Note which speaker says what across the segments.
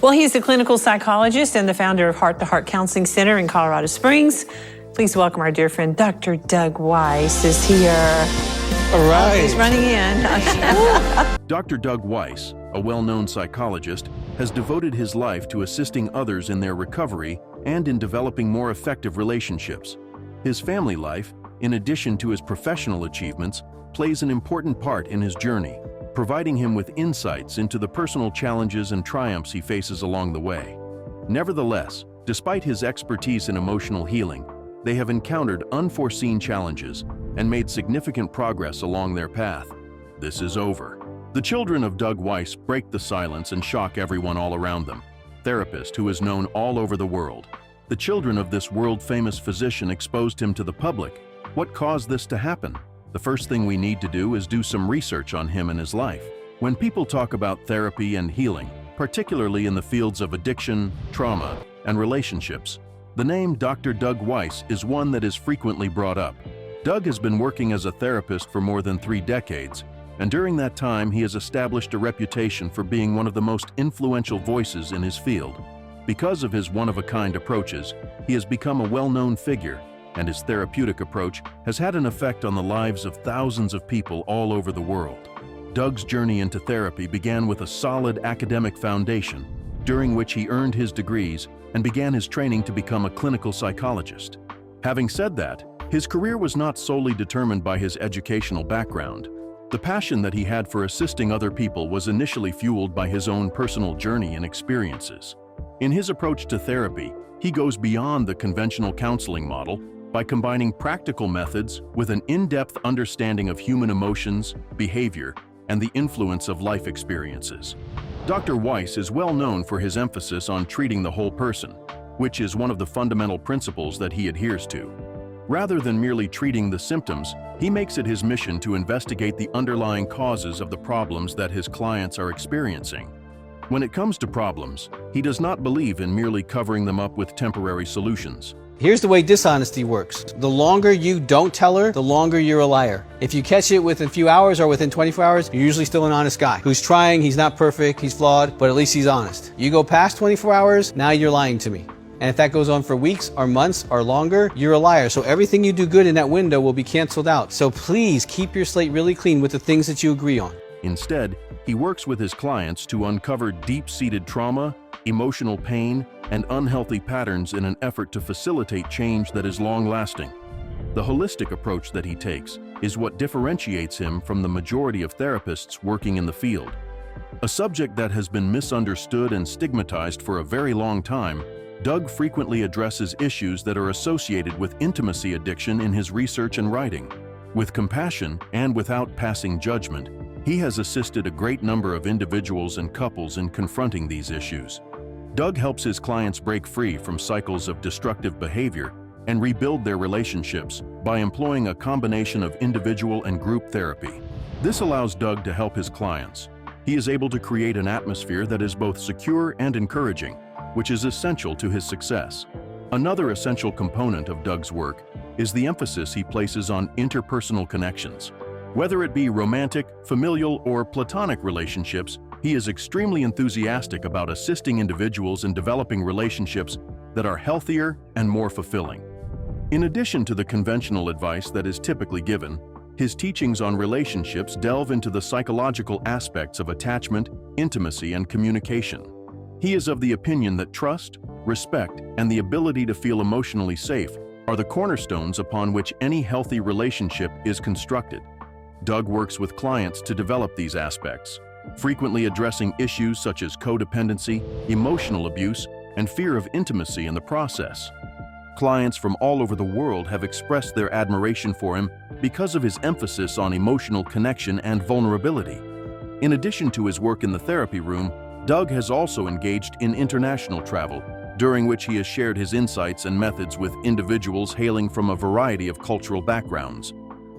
Speaker 1: Well, he's a clinical psychologist and the founder of Heart Counselling Centre in Colorado Springs. Please welcome our dear friend, Dr. Doug Weiss is here.
Speaker 2: All right.
Speaker 1: Oh, he's running in.
Speaker 3: Dr. Doug Weiss, a well-known psychologist, has devoted his life to assisting others in their recovery and in developing more effective relationships. His family life, in addition to his professional achievements, plays an important part in his journey, providing him with insights into the personal challenges and triumphs he faces along the way. Nevertheless, despite his expertise in emotional healing, they have encountered unforeseen challenges and made significant progress along their path. This is over. The children of Doug Weiss break the silence and shock everyone all around them. Therapist who is known all over the world. The children of this world-famous physician exposed him to the public. What caused this to happen? The first thing we need to do is do some research on him and his life. When people talk about therapy and healing, particularly in the fields of addiction, trauma, and relationships, the name Dr. Doug Weiss is one that is frequently brought up. Doug has been working as a therapist for more than 3 decades, and during that time he has established a reputation for being one of the most influential voices in his field. Because of his one-of-a-kind approaches, he has become a well-known figure, and his therapeutic approach has had an effect on the lives of thousands of people all over the world. Doug's journey into therapy began with a solid academic foundation, during which he earned his degrees and began his training to become a clinical psychologist. Having said that, his career was not solely determined by his educational background. The passion that he had for assisting other people was initially fueled by his own personal journey and experiences. In his approach to therapy, he goes beyond the conventional counseling model by combining practical methods with an in-depth understanding of human emotions, behavior, and the influence of life experiences. Dr. Weiss is well known for his emphasis on treating the whole person, which is one of the fundamental principles that he adheres to. Rather than merely treating the symptoms, he makes it his mission to investigate the underlying causes of the problems that his clients are experiencing. When it comes to problems, he does not believe in merely covering them up with temporary solutions.
Speaker 2: Here's the way dishonesty works. The longer you don't tell her, the longer you're a liar. If you catch it within a few hours or within 24 hours, you're usually still an honest guy who's trying, he's not perfect, he's flawed, but at least he's honest. You go past 24 hours, now you're lying to me. And if that goes on for weeks or months or longer, you're a liar. So everything you do good in that window will be canceled out. So please keep your slate really clean with the things that you agree on.
Speaker 3: Instead, he works with his clients to uncover deep-seated trauma, emotional pain, and unhealthy patterns in an effort to facilitate change that is long-lasting. The holistic approach that he takes is what differentiates him from the majority of therapists working in the field. A subject that has been misunderstood and stigmatized for a very long time, Doug frequently addresses issues that are associated with intimacy addiction in his research and writing. With compassion and without passing judgment, he has assisted a great number of individuals and couples in confronting these issues. Doug helps his clients break free from cycles of destructive behavior and rebuild their relationships by employing a combination of individual and group therapy. This allows Doug to help his clients. He is able to create an atmosphere that is both secure and encouraging, which is essential to his success. Another essential component of Doug's work is the emphasis he places on interpersonal connections. Whether it be romantic, familial, or platonic relationships, he is extremely enthusiastic about assisting individuals in developing relationships that are healthier and more fulfilling. In addition to the conventional advice that is typically given, his teachings on relationships delve into the psychological aspects of attachment, intimacy, and communication. He is of the opinion that trust, respect, and the ability to feel emotionally safe are the cornerstones upon which any healthy relationship is constructed. Doug works with clients to develop these aspects, frequently addressing issues such as codependency, emotional abuse, and fear of intimacy in the process. Clients from all over the world have expressed their admiration for him because of his emphasis on emotional connection and vulnerability. In addition to his work in the therapy room, Doug has also engaged in international travel, during which he has shared his insights and methods with individuals hailing from a variety of cultural backgrounds.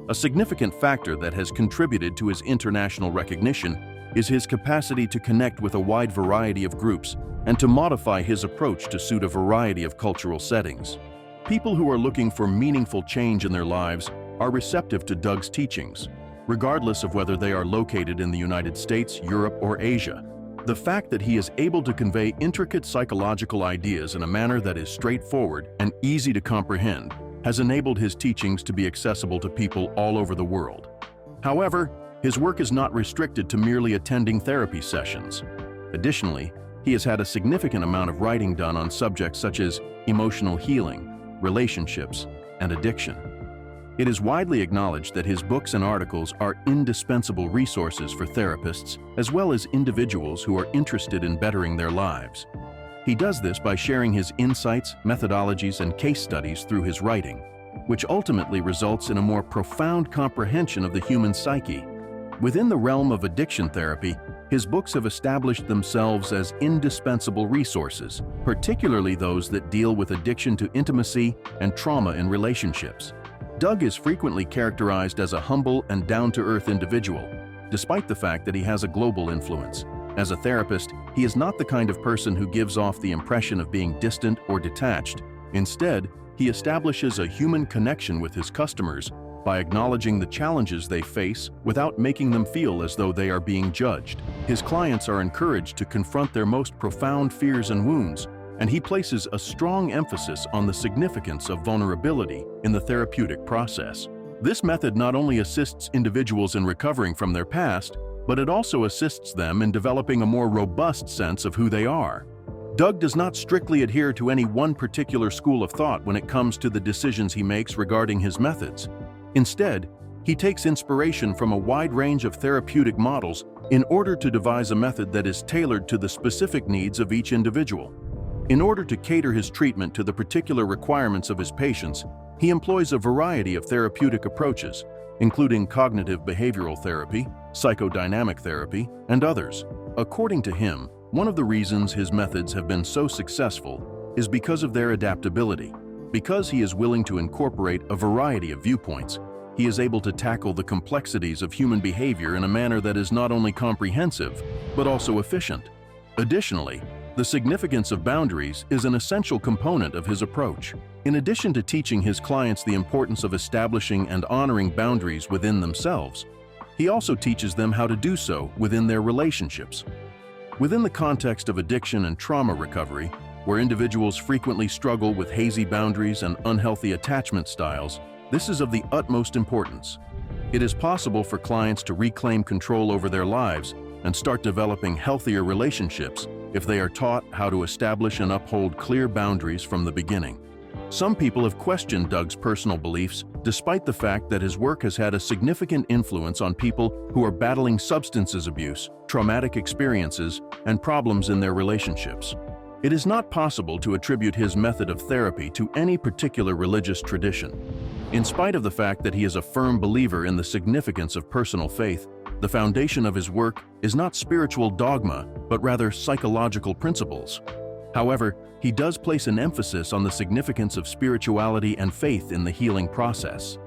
Speaker 3: A significant factor that has contributed to his international recognition is his capacity to connect with a wide variety of groups and to modify his approach to suit a variety of cultural settings. People who are looking for meaningful change in their lives are receptive to Doug's teachings, regardless of whether they are located in the United States, Europe, or Asia. The fact that he is able to convey intricate psychological ideas in a manner that is straightforward and easy to comprehend has enabled his teachings to be accessible to people all over the world. However, his work is not restricted to merely attending therapy sessions. Additionally, he has had a significant amount of writing done on subjects such as emotional healing, relationships, and addiction. It is widely acknowledged that his books and articles are indispensable resources for therapists as well as individuals who are interested in bettering their lives. He does this by sharing his insights, methodologies, and case studies through his writing, which ultimately results in a more profound comprehension of the human psyche. Within the realm of addiction therapy, his books have established themselves as indispensable resources, particularly those that deal with addiction to intimacy and trauma in relationships. Doug is frequently characterized as a humble and down-to-earth individual, despite the fact that he has a global influence. As a therapist, he is not the kind of person who gives off the impression of being distant or detached. Instead, he establishes a human connection with his customers by acknowledging the challenges they face without making them feel as though they are being judged. His clients are encouraged to confront their most profound fears and wounds, and he places a strong emphasis on the significance of vulnerability in the therapeutic process. This method not only assists individuals in recovering from their past, but it also assists them in developing a more robust sense of who they are. Doug does not strictly adhere to any one particular school of thought when it comes to the decisions he makes regarding his methods. Instead, he takes inspiration from a wide range of therapeutic models in order to devise a method that is tailored to the specific needs of each individual. In order to cater his treatment to the particular requirements of his patients, he employs a variety of therapeutic approaches, including cognitive behavioral therapy, psychodynamic therapy, and others. According to him, one of the reasons his methods have been so successful is because of their adaptability. Because he is willing to incorporate a variety of viewpoints, he is able to tackle the complexities of human behavior in a manner that is not only comprehensive, but also efficient. Additionally, the significance of boundaries is an essential component of his approach. In addition to teaching his clients the importance of establishing and honoring boundaries within themselves, he also teaches them how to do so within their relationships. Within the context of addiction and trauma recovery, where individuals frequently struggle with hazy boundaries and unhealthy attachment styles, this is of the utmost importance. It is possible for clients to reclaim control over their lives and start developing healthier relationships if they are taught how to establish and uphold clear boundaries from the beginning. Some people have questioned Doug's personal beliefs, despite the fact that his work has had a significant influence on people who are battling substance abuse, traumatic experiences, and problems in their relationships. It is not possible to attribute his method of therapy to any particular religious tradition. In spite of the fact that he is a firm believer in the significance of personal faith, the foundation of his work is not spiritual dogma, but rather psychological principles. However, he does place an emphasis on the significance of spirituality and faith in the healing process.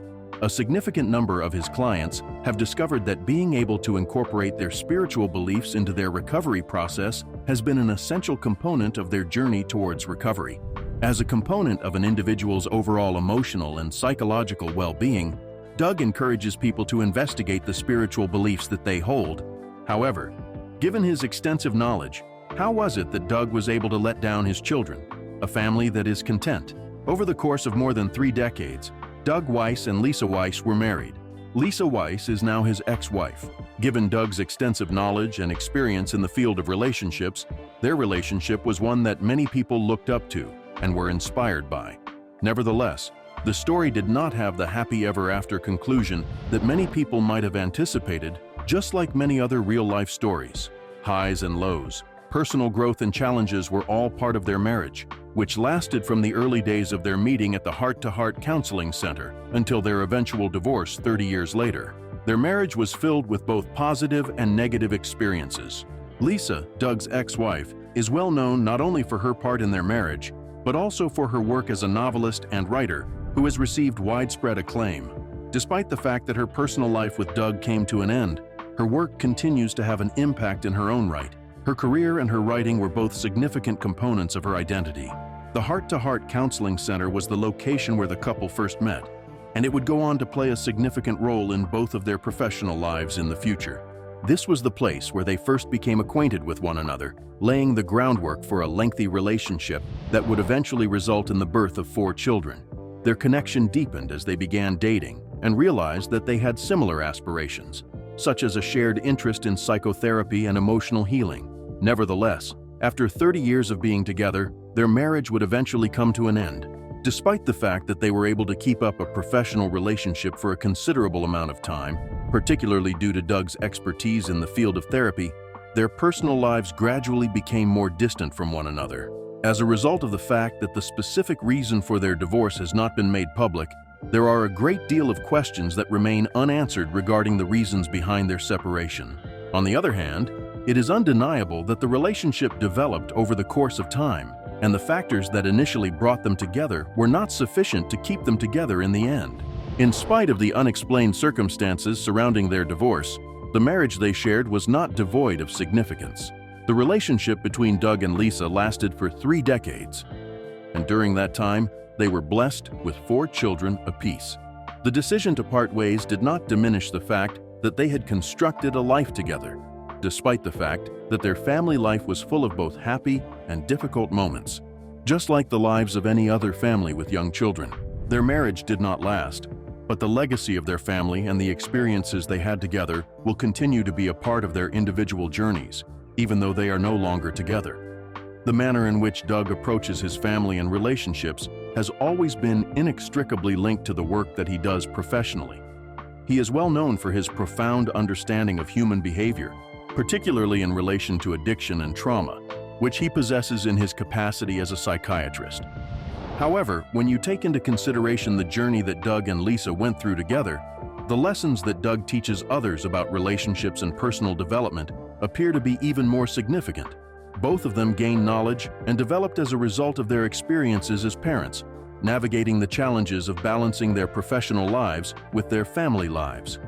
Speaker 3: A significant number of his clients have discovered that being able to incorporate their spiritual beliefs into their recovery process has been an essential component of their journey towards recovery. As a component of an individual's overall emotional and psychological well-being, Doug encourages people to investigate the spiritual beliefs that they hold. However, given his extensive knowledge, how was it that Doug was able to let down his children, a family that is content? Over the course of more than 3 decades, Doug Weiss and Lisa Weiss were married. Lisa Weiss is now his ex-wife. Given Doug's extensive knowledge and experience in the field of relationships, their relationship was one that many people looked up to and were inspired by. Nevertheless, the story did not have the happy ever after conclusion that many people might have anticipated, just like many other real-life stories. Highs and lows, personal growth and challenges were all part of their marriage, which lasted from the early days of their meeting at the Heart Counselling Centre until their eventual divorce 30 years later. Their marriage was filled with both positive and negative experiences. Lisa, Doug's ex-wife, is well known not only for her part in their marriage, but also for her work as a novelist and writer who has received widespread acclaim. Despite the fact that her personal life with Doug came to an end, her work continues to have an impact in her own right. Her career and her writing were both significant components of her identity. The Heart Counselling Centre was the location where the couple first met, and it would go on to play a significant role in both of their professional lives in the future. This was the place where they first became acquainted with one another, laying the groundwork for a lengthy relationship that would eventually result in the birth of 4 children. Their connection deepened as they began dating and realized that they had similar aspirations, such as a shared interest in psychotherapy and emotional healing. Nevertheless, after 30 years of being together, their marriage would eventually come to an end. Despite the fact that they were able to keep up a professional relationship for a considerable amount of time, particularly due to Doug's expertise in the field of therapy, their personal lives gradually became more distant from one another. As a result of the fact that the specific reason for their divorce has not been made public, there are a great deal of questions that remain unanswered regarding the reasons behind their separation. On the other hand, it is undeniable that the relationship developed over the course of time, and the factors that initially brought them together were not sufficient to keep them together in the end. In spite of the unexplained circumstances surrounding their divorce, the marriage they shared was not devoid of significance. The relationship between Doug and Lisa lasted for 3 decades, and during that time, they were blessed with 4 children apiece. The decision to part ways did not diminish the fact that they had constructed a life together, despite the fact that their family life was full of both happy and difficult moments. Just like the lives of any other family with young children, their marriage did not last, but the legacy of their family and the experiences they had together will continue to be a part of their individual journeys, even though they are no longer together. The manner in which Doug approaches his family and relationships has always been inextricably linked to the work that he does professionally. He is well known for his profound understanding of human behavior, particularly in relation to addiction and trauma, which he possesses in his capacity as a psychiatrist. However, when you take into consideration the journey that Doug and Lisa went through together, the lessons that Doug teaches others about relationships and personal development appear to be even more significant. Both of them gained knowledge and developed as a result of their experiences as parents, navigating the challenges of balancing their professional lives with their family lives.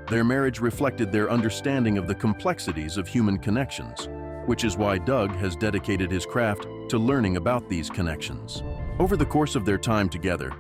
Speaker 3: Their marriage reflected their understanding of the complexities of human connections, which is why Doug has dedicated his craft to learning about these connections. Over the course of their time together,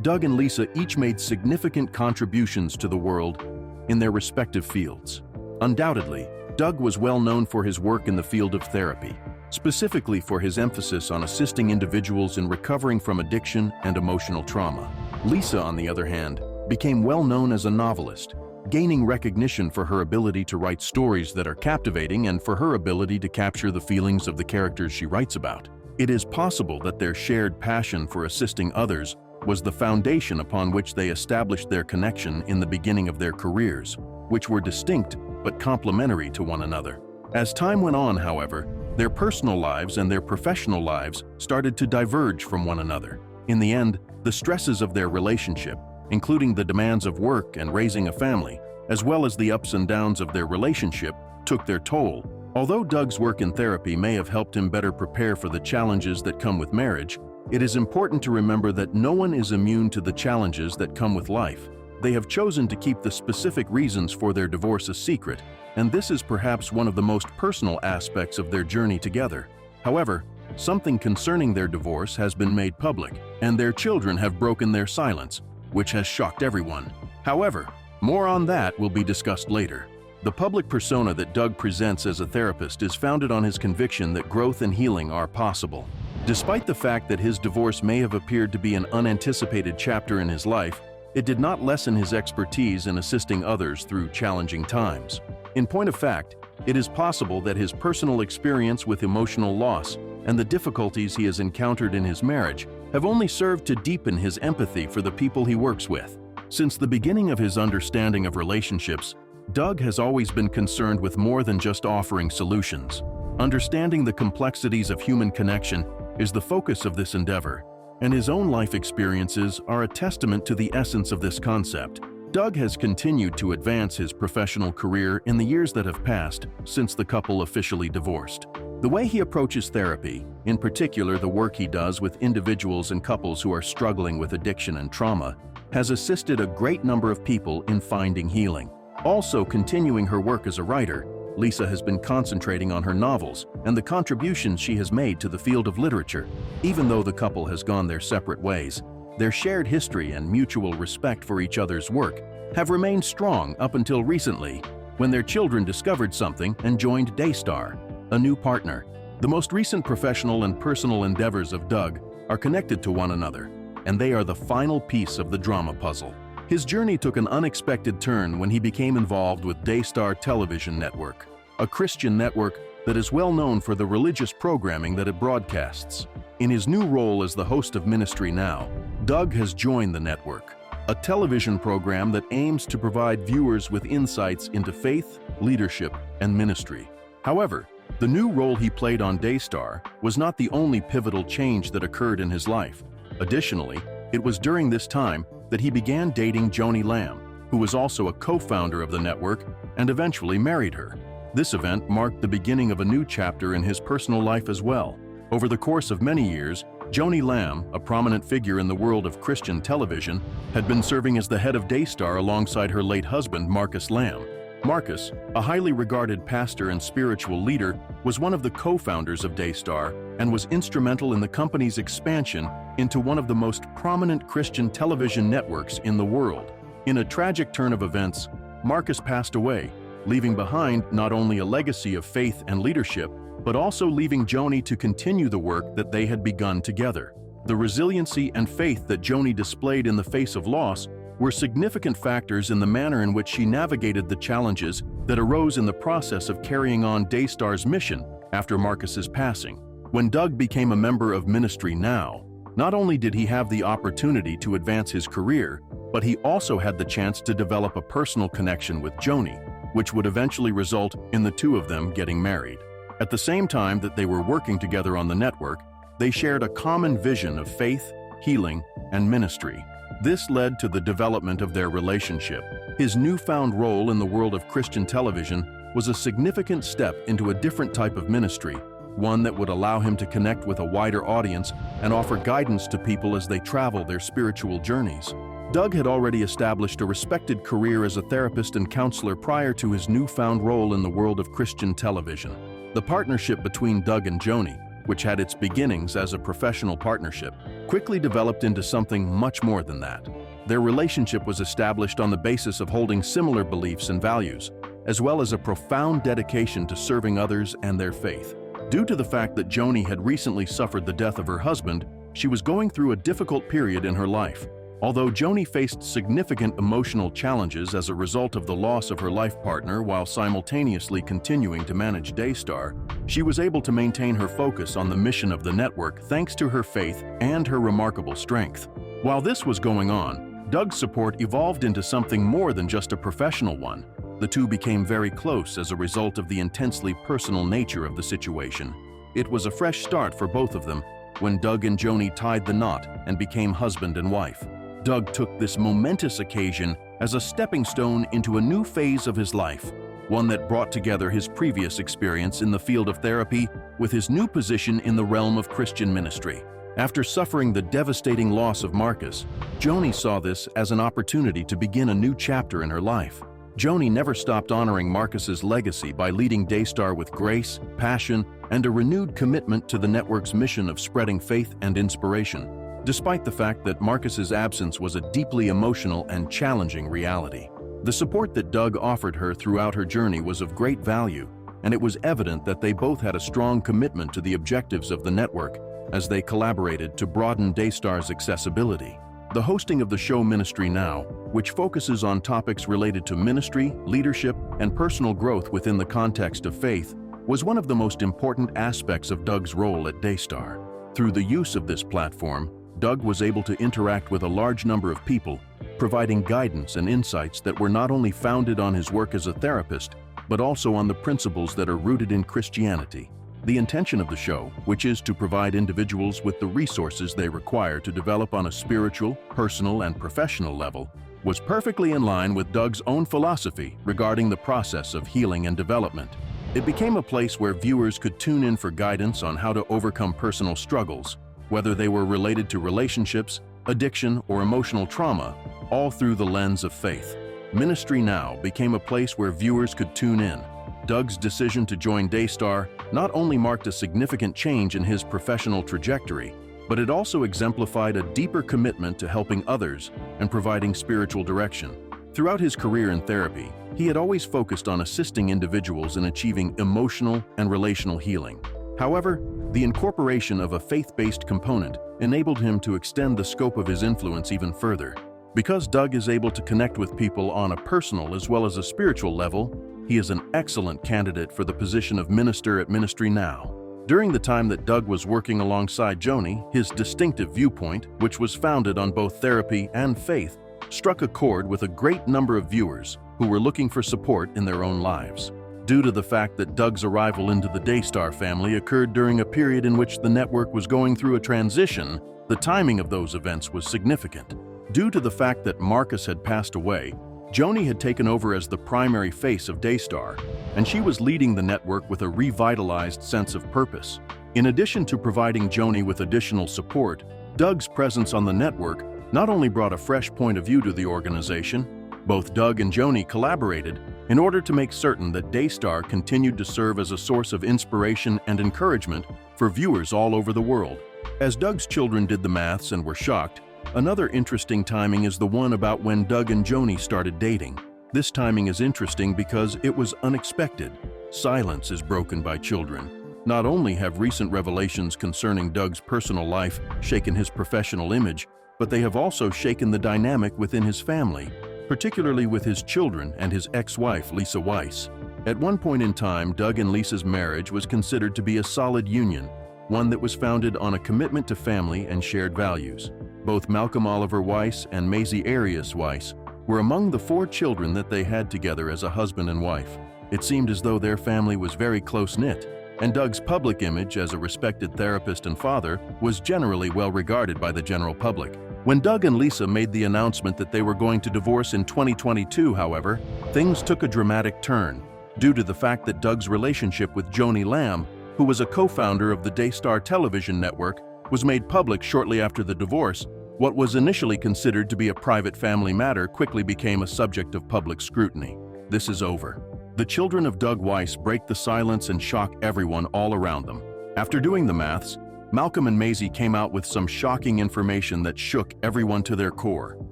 Speaker 3: Doug and Lisa each made significant contributions to the world in their respective fields. Undoubtedly, Doug was well known for his work in the field of therapy, specifically for his emphasis on assisting individuals in recovering from addiction and emotional trauma. Lisa, on the other hand, became well known as a novelist, gaining recognition for her ability to write stories that are captivating and for her ability to capture the feelings of the characters she writes about. It is possible that their shared passion for assisting others was the foundation upon which they established their connection in the beginning of their careers, which were distinct but complementary to one another. As time went on, however, their personal lives and their professional lives started to diverge from one another. In the end, the stresses of their relationship, including the demands of work and raising a family, as well as the ups and downs of their relationship, took their toll. Although Doug's work in therapy may have helped him better prepare for the challenges that come with marriage, it is important to remember that no one is immune to the challenges that come with life. They have chosen to keep the specific reasons for their divorce a secret, and this is perhaps one of the most personal aspects of their journey together. However, something concerning their divorce has been made public, and their children have broken their silence, which has shocked everyone. However, more on that will be discussed later. The public persona that Doug presents as a therapist is founded on his conviction that growth and healing are possible. Despite the fact that his divorce may have appeared to be an unanticipated chapter in his life, it did not lessen his expertise in assisting others through challenging times. In point of fact, it is possible that his personal experience with emotional loss and the difficulties he has encountered in his marriage have only served to deepen his empathy for the people he works with. Since the beginning of his understanding of relationships, Doug has always been concerned with more than just offering solutions. Understanding the complexities of human connection is the focus of this endeavor, and his own life experiences are a testament to the essence of this concept. Doug has continued to advance his professional career in the years that have passed since the couple officially divorced. The way he approaches therapy, in particular the work he does with individuals and couples who are struggling with addiction and trauma, has assisted a great number of people in finding healing. Also continuing her work as a writer, Lisa has been concentrating on her novels and the contributions she has made to the field of literature. Even though the couple has gone their separate ways, their shared history and mutual respect for each other's work have remained strong up until recently, when their children discovered something and joined Daystar, a new partner. The most recent professional and personal endeavors of Doug are connected to one another, and they are the final piece of the drama puzzle. His journey took an unexpected turn when he became involved with Daystar Television Network, a Christian network that is well known for the religious programming that it broadcasts. In his new role as the host of Ministry Now, Doug has joined the network, a television program that aims to provide viewers with insights into faith, leadership, and ministry. However, the new role he played on Daystar was not the only pivotal change that occurred in his life. Additionally, it was during this time that he began dating Joni Lamb, who was also a co-founder of the network, and eventually married her. This event marked the beginning of a new chapter in his personal life as well. Over the course of many years, Joni Lamb, a prominent figure in the world of Christian television, had been serving as the head of Daystar alongside her late husband, Marcus Lamb. Marcus, a highly regarded pastor and spiritual leader, was one of the co-founders of Daystar and was instrumental in the company's expansion into one of the most prominent Christian television networks in the world. In a tragic turn of events, Marcus passed away, leaving behind not only a legacy of faith and leadership, but also leaving Joni to continue the work that they had begun together. The resiliency and faith that Joni displayed in the face of loss were significant factors in the manner in which she navigated the challenges that arose in the process of carrying on Daystar's mission after Marcus's passing. When Doug became a member of Ministry Now, not only did he have the opportunity to advance his career, but he also had the chance to develop a personal connection with Joni, which would eventually result in the two of them getting married. At the same time that they were working together on the network, they shared a common vision of faith, healing, and ministry. This led to the development of their relationship. His newfound role in the world of Christian television was a significant step into a different type of ministry, one that would allow him to connect with a wider audience and offer guidance to people as they travel their spiritual journeys. Doug had already established a respected career as a therapist and counselor prior to his newfound role in the world of Christian television. The partnership between Doug and Joni, which had its beginnings as a professional partnership, quickly developed into something much more than that. Their relationship was established on the basis of holding similar beliefs and values, as well as a profound dedication to serving others and their faith. Due to the fact that Joni had recently suffered the death of her husband, she was going through a difficult period in her life. Although Joni faced significant emotional challenges as a result of the loss of her life partner while simultaneously continuing to manage Daystar, she was able to maintain her focus on the mission of the network thanks to her faith and her remarkable strength. While this was going on, Doug's support evolved into something more than just a professional one. The two became very close as a result of the intensely personal nature of the situation. It was a fresh start for both of them when Doug and Joni tied the knot and became husband and wife. Doug took this momentous occasion as a stepping stone into a new phase of his life, one that brought together his previous experience in the field of therapy with his new position in the realm of Christian ministry. After suffering the devastating loss of Marcus, Joni saw this as an opportunity to begin a new chapter in her life. Joni never stopped honoring Marcus's legacy by leading Daystar with grace, passion, and a renewed commitment to the network's mission of spreading faith and inspiration. Despite the fact that Marcus's absence was a deeply emotional and challenging reality, the support that Doug offered her throughout her journey was of great value, and it was evident that they both had a strong commitment to the objectives of the network as they collaborated to broaden Daystar's accessibility. The hosting of the show Ministry Now, which focuses on topics related to ministry, leadership, and personal growth within the context of faith, was one of the most important aspects of Doug's role at Daystar. Through the use of this platform, Doug was able to interact with a large number of people, providing guidance and insights that were not only founded on his work as a therapist, but also on the principles that are rooted in Christianity. The intention of the show, which is to provide individuals with the resources they require to develop on a spiritual, personal, and professional level, was perfectly in line with Doug's own philosophy regarding the process of healing and development. It became a place where viewers could tune in for guidance on how to overcome personal struggles, whether they were related to relationships, addiction, or emotional trauma, all through the lens of faith. Ministry Now became a place where viewers could tune in. Doug's decision to join Daystar not only marked a significant change in his professional trajectory, but it also exemplified a deeper commitment to helping others and providing spiritual direction. Throughout his career in therapy, he had always focused on assisting individuals in achieving emotional and relational healing. However, the incorporation of a faith-based component enabled him to extend the scope of his influence even further. Because Doug is able to connect with people on a personal as well as a spiritual level, he is an excellent candidate for the position of minister at Ministry Now. During the time that Doug was working alongside Joni, his distinctive viewpoint, which was founded on both therapy and faith, struck a chord with a great number of viewers who were looking for support in their own lives. Due to the fact that Doug's arrival into the Daystar family occurred during a period in which the network was going through a transition, the timing of those events was significant. Due to the fact that Marcus had passed away, Joni had taken over as the primary face of Daystar, and she was leading the network with a revitalized sense of purpose. In addition to providing Joni with additional support, Doug's presence on the network not only brought a fresh point of view to the organization, both Doug and Joni collaborated in order to make certain that Daystar continued to serve as a source of inspiration and encouragement for viewers all over the world. As Doug's children did the maths and were shocked, another interesting timing is the one about when Doug and Joni started dating. This timing is interesting because it was unexpected. Silence is broken by children. Not only have recent revelations concerning Doug's personal life shaken his professional image, but they have also shaken the dynamic within his family, particularly with his children and his ex-wife, Lisa Weiss. At one point in time, Doug and Lisa's marriage was considered to be a solid union, one that was founded on a commitment to family and shared values. Both Malcolm Oliver Weiss and Maisie Arias Weiss were among the 4 children that they had together as a husband and wife. It seemed as though their family was very close-knit, and Doug's public image as a respected therapist and father was generally well regarded by the general public. When Doug and Lisa made the announcement that they were going to divorce in 2022, however, things took a dramatic turn due to the fact that Doug's relationship with Joni Lamb, who was a co-founder of the Daystar television network, was made public shortly after the divorce. What was initially considered to be a private family matter quickly became a subject of public scrutiny. This is over. The children of Doug Weiss break the silence and shock everyone all around them. After doing the maths, Malcolm and Maisie came out with some shocking information that shook everyone to their core.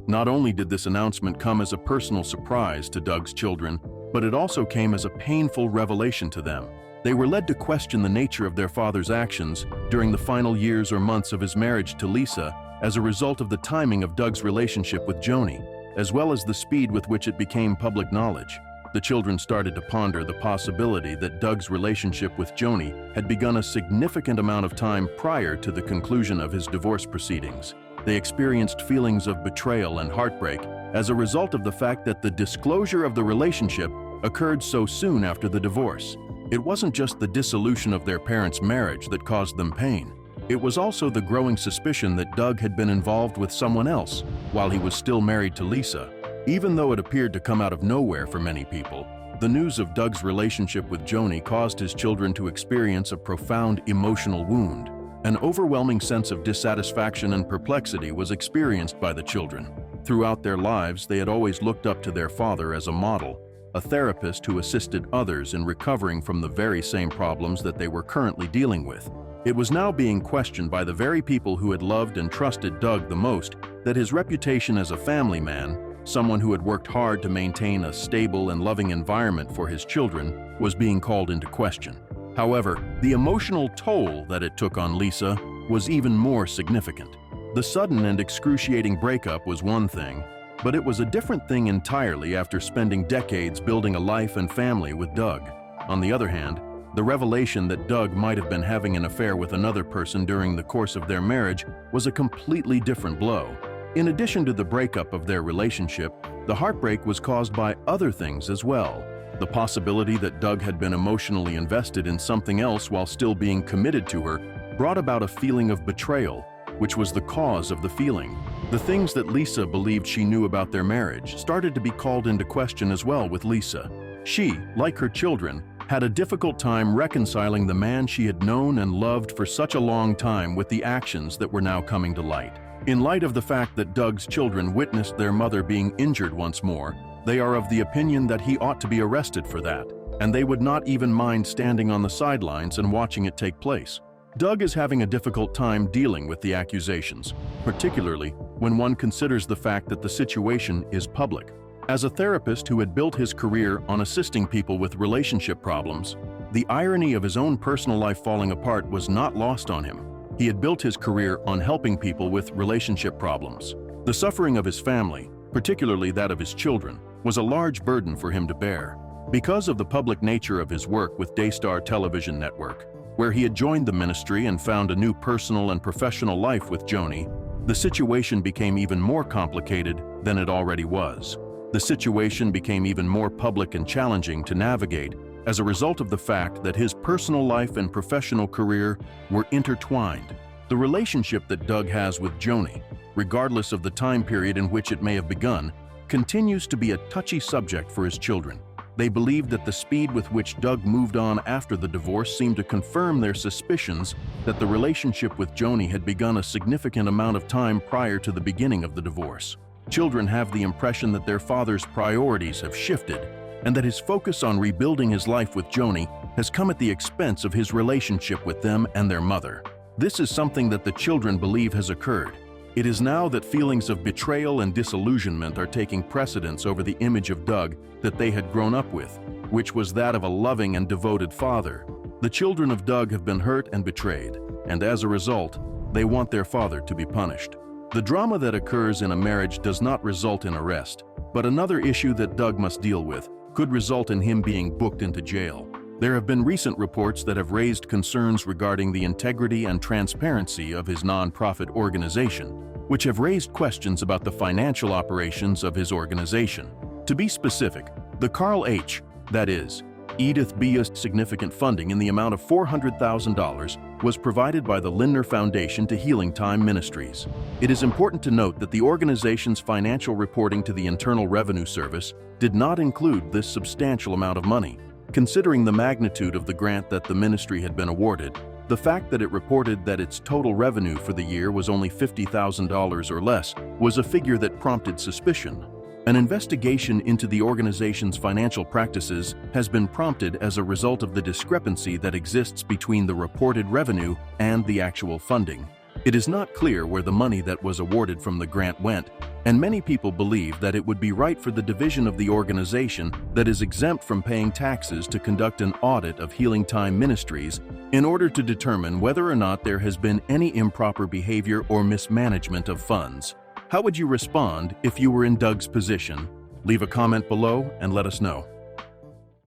Speaker 3: Not only did this announcement come as a personal surprise to Doug's children, but it also came as a painful revelation to them. They were led to question the nature of their father's actions during the final years or months of his marriage to Lisa as a result of the timing of Doug's relationship with Joni, as well as the speed with which it became public knowledge. The children started to ponder the possibility that Doug's relationship with Joni had begun a significant amount of time prior to the conclusion of his divorce proceedings. They experienced feelings of betrayal and heartbreak as a result of the fact that the disclosure of the relationship occurred so soon after the divorce. It wasn't just the dissolution of their parents' marriage that caused them pain. It was also the growing suspicion that Doug had been involved with someone else while he was still married to Lisa. Even though it appeared to come out of nowhere for many people, the news of Doug's relationship with Joni caused his children to experience a profound emotional wound. An overwhelming sense of dissatisfaction and perplexity was experienced by the children. Throughout their lives, they had always looked up to their father as a model, a therapist who assisted others in recovering from the very same problems that they were currently dealing with. It was now being questioned by the very people who had loved and trusted Doug the most that his reputation as a family man, someone who had worked hard to maintain a stable and loving environment for his children, was being called into question. However, the emotional toll that it took on Lisa was even more significant. The sudden and excruciating breakup was one thing, but it was a different thing entirely after spending decades building a life and family with Doug. On the other hand, the revelation that Doug might have been having an affair with another person during the course of their marriage was a completely different blow. In addition to the breakup of their relationship, the heartbreak was caused by other things as well. The possibility that Doug had been emotionally invested in something else while still being committed to her brought about a feeling of betrayal, which was the cause of the feeling. The things that Lisa believed she knew about their marriage started to be called into question as well with Lisa. She, like her children, had a difficult time reconciling the man she had known and loved for such a long time with the actions that were now coming to light. In light of the fact that Doug's children witnessed their mother being injured once more, they are of the opinion that he ought to be arrested for that, and they would not even mind standing on the sidelines and watching it take place. Doug is having a difficult time dealing with the accusations, particularly when one considers the fact that the situation is public. As a therapist who had built his career on assisting people with relationship problems, the irony of his own personal life falling apart was not lost on him. He had built his career on helping people with relationship problems. The suffering of his family, particularly that of his children, was a large burden for him to bear. Because of the public nature of his work with Daystar Television Network, where he had joined the ministry and found a new personal and professional life with Joni, the situation became even more complicated than it already was. The situation became even more public and challenging to navigate as a result of the fact that his personal life and professional career were intertwined. The relationship that Doug has with Joni, regardless of the time period in which it may have begun, continues to be a touchy subject for his children. They believed that the speed with which Doug moved on after the divorce seemed to confirm their suspicions that the relationship with Joni had begun a significant amount of time prior to the beginning of the divorce. Children have the impression that their father's priorities have shifted and that his focus on rebuilding his life with Joni has come at the expense of his relationship with them and their mother. This is something that the children believe has occurred. It is now that feelings of betrayal and disillusionment are taking precedence over the image of Doug that they had grown up with, which was that of a loving and devoted father. The children of Doug have been hurt and betrayed, and as a result, they want their father to be punished. The drama that occurs in a marriage does not result in arrest, but another issue that Doug must deal with could result in him being booked into jail. There have been recent reports that have raised concerns regarding the integrity and transparency of his nonprofit organization, which have raised questions about the financial operations of his organization. To be specific, the Carl H., that is, Edith B.'s significant funding in the amount of $400,000 was provided by the Lindner Foundation to Healing Time Ministries. It is important to note that the organization's financial reporting to the Internal Revenue Service did not include this substantial amount of money. Considering the magnitude of the grant that the ministry had been awarded, the fact that it reported that its total revenue for the year was only $50,000 or less was a figure that prompted suspicion. An investigation into the organization's financial practices has been prompted as a result of the discrepancy that exists between the reported revenue and the actual funding. It is not clear where the money that was awarded from the grant went, and many people believe that it would be right for the division of the organization that is exempt from paying taxes to conduct an audit of Healing Time Ministries in order to determine whether or not there has been any improper behavior or mismanagement of funds. How would you respond if you were in Doug's position? Leave a comment below and let us know.